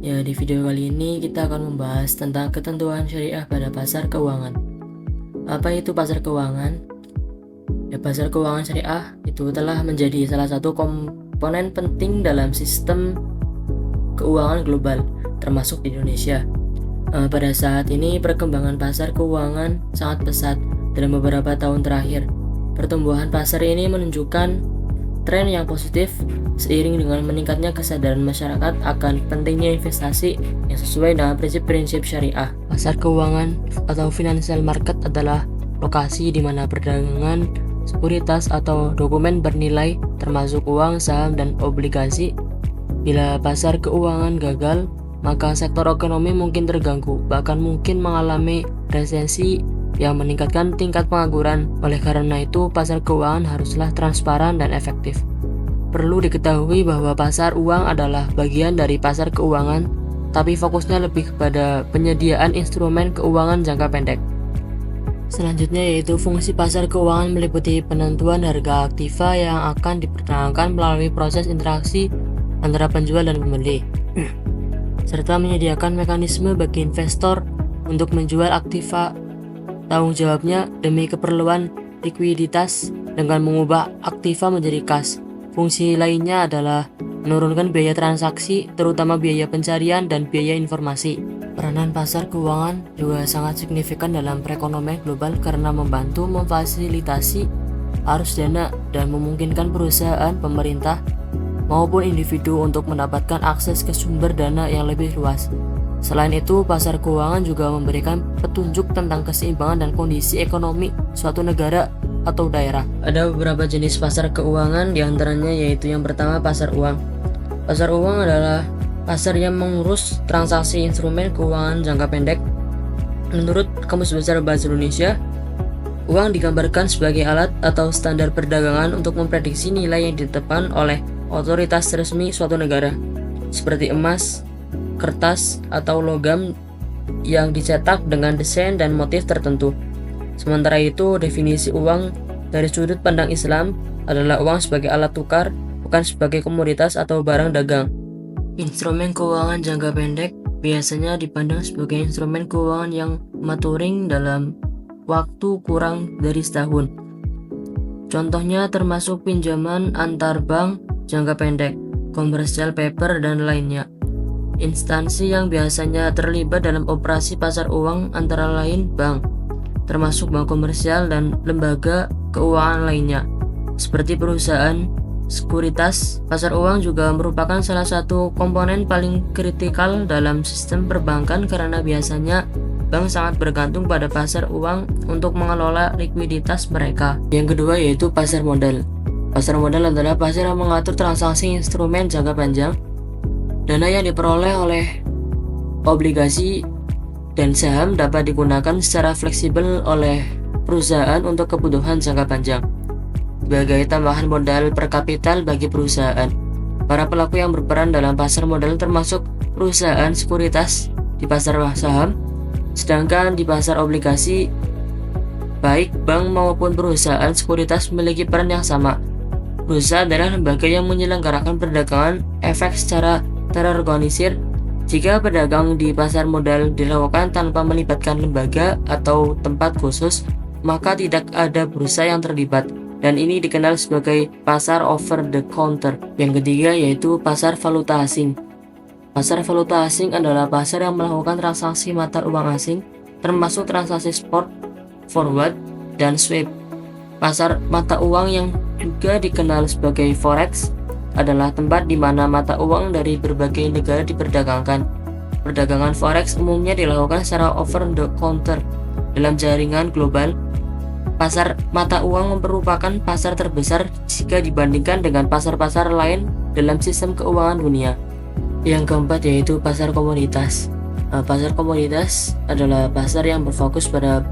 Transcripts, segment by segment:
Ya, di video kali ini kita akan membahas tentang ketentuan syariah pada pasar keuangan. Apa itu pasar keuangan? Ya, pasar keuangan syariah itu telah menjadi salah satu komponen penting dalam sistem keuangan global, termasuk di Indonesia. Pada saat ini, perkembangan pasar keuangan sangat pesat dalam beberapa tahun terakhir. Pertumbuhan pasar ini menunjukkan tren yang positif seiring dengan meningkatnya kesadaran masyarakat akan pentingnya investasi yang sesuai dengan prinsip-prinsip syariah. Pasar keuangan atau financial market adalah lokasi di mana perdagangan sekuritas atau dokumen bernilai termasuk uang, saham, dan obligasi. Bila pasar keuangan gagal, maka sektor ekonomi mungkin terganggu, bahkan mungkin mengalami resesi yang meningkatkan tingkat pengangguran. Oleh karena itu, pasar keuangan haruslah transparan dan efektif. Perlu diketahui bahwa pasar uang adalah bagian dari pasar keuangan, tapi fokusnya lebih kepada penyediaan instrumen keuangan jangka pendek. Selanjutnya yaitu fungsi pasar keuangan meliputi penentuan harga aktiva yang akan diperdagangkan melalui proses interaksi antara penjual dan pembeli, serta menyediakan mekanisme bagi investor untuk menjual aktiva. Tanggung jawabnya demi keperluan likuiditas dengan mengubah aktiva menjadi kas. Fungsi lainnya adalah menurunkan biaya transaksi, terutama biaya pencarian dan biaya informasi. Peranan pasar keuangan juga sangat signifikan dalam perekonomian global karena membantu memfasilitasi arus dana dan memungkinkan perusahaan, pemerintah, maupun individu untuk mendapatkan akses ke sumber dana yang lebih luas. Selain itu, pasar keuangan juga memberikan petunjuk tentang keseimbangan dan kondisi ekonomi suatu negara atau daerah. Ada beberapa jenis pasar keuangan, diantaranya yaitu yang pertama pasar uang. Pasar uang adalah pasar yang mengurus transaksi instrumen keuangan jangka pendek. Menurut Kamus Besar Bahasa Indonesia, uang digambarkan sebagai alat atau standar perdagangan untuk memprediksi nilai yang ditetapkan oleh otoritas resmi suatu negara, seperti emas, kertas, atau logam yang dicetak dengan desain dan motif tertentu. Sementara itu, definisi uang dari sudut pandang Islam adalah uang sebagai alat tukar, bukan sebagai komoditas atau barang dagang. Instrumen keuangan jangka pendek biasanya dipandang sebagai instrumen keuangan yang maturing dalam waktu kurang dari setahun. Contohnya termasuk pinjaman antar bank jangka pendek, commercial paper, dan lainnya. Instansi yang biasanya terlibat dalam operasi pasar uang antara lain bank, termasuk bank komersial dan lembaga keuangan lainnya, seperti perusahaan sekuritas. Pasar uang juga merupakan salah satu komponen paling kritikal dalam sistem perbankan karena biasanya bank sangat bergantung pada pasar uang untuk mengelola likuiditas mereka. Yang kedua yaitu pasar modal. Pasar modal adalah pasar yang mengatur transaksi instrumen jangka panjang. Dana yang diperoleh oleh obligasi dan saham dapat digunakan secara fleksibel oleh perusahaan untuk kebutuhan jangka panjang sebagai tambahan modal per kapital bagi perusahaan. Para pelaku yang berperan dalam pasar modal termasuk perusahaan sekuritas di pasar saham, sedangkan di pasar obligasi baik bank maupun perusahaan sekuritas memiliki peran yang sama. Bursa adalah lembaga yang menyelenggarakan perdagangan efek secara terorganisir. Jika perdagang di pasar modal dilakukan tanpa melibatkan lembaga atau tempat khusus, maka tidak ada bursa yang terlibat, dan ini dikenal sebagai pasar over the counter. Yang ketiga yaitu pasar valuta asing. Pasar valuta asing adalah pasar yang melakukan transaksi mata uang asing, termasuk transaksi spot, forward, dan swap. Pasar mata uang yang juga dikenal sebagai forex adalah tempat di mana mata uang dari berbagai negara diperdagangkan. Perdagangan forex umumnya dilakukan secara over the counter dalam jaringan global. Pasar mata uang merupakan pasar terbesar jika dibandingkan dengan pasar-pasar lain dalam sistem keuangan dunia. Yang keempat yaitu pasar komoditas. Pasar komoditas adalah pasar yang berfokus pada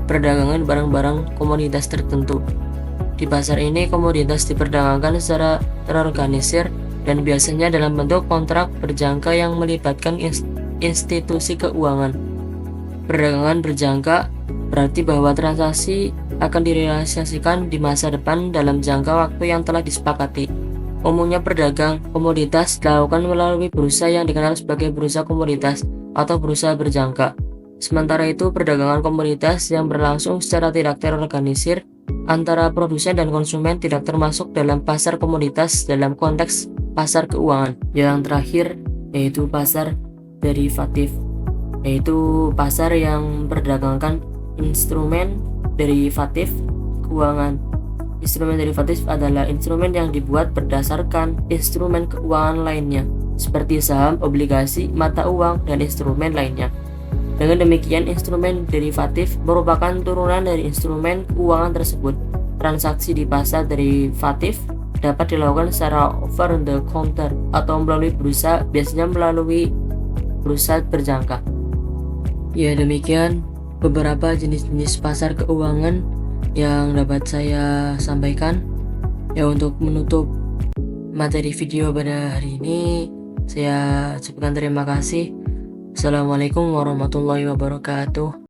perdagangan barang-barang komoditas tertentu. Di pasar ini, komoditas diperdagangkan secara terorganisir dan biasanya dalam bentuk kontrak berjangka yang melibatkan institusi keuangan. Perdagangan berjangka berarti bahwa transaksi akan direalisasikan di masa depan dalam jangka waktu yang telah disepakati. Umumnya perdagang komoditas dilakukan melalui bursa yang dikenal sebagai bursa komoditas atau bursa berjangka. Sementara itu, perdagangan komoditas yang berlangsung secara tidak terorganisir antara produsen dan konsumen tidak termasuk dalam pasar komoditas dalam konteks pasar keuangan. Yang terakhir yaitu pasar derivatif, yaitu pasar yang memperdagangkan instrumen derivatif keuangan. Instrumen derivatif adalah instrumen yang dibuat berdasarkan instrumen keuangan lainnya, seperti saham, obligasi, mata uang, dan instrumen lainnya. Dengan demikian, instrumen derivatif merupakan turunan dari instrumen keuangan tersebut. Transaksi di pasar derivatif dapat dilakukan secara over the counter atau melalui bursa, biasanya melalui bursa berjangka. Ya, demikian beberapa jenis-jenis pasar keuangan yang dapat saya sampaikan. Ya, untuk menutup materi video pada hari ini, saya ucapkan terima kasih. Assalamualaikum warahmatullahi wabarakatuh.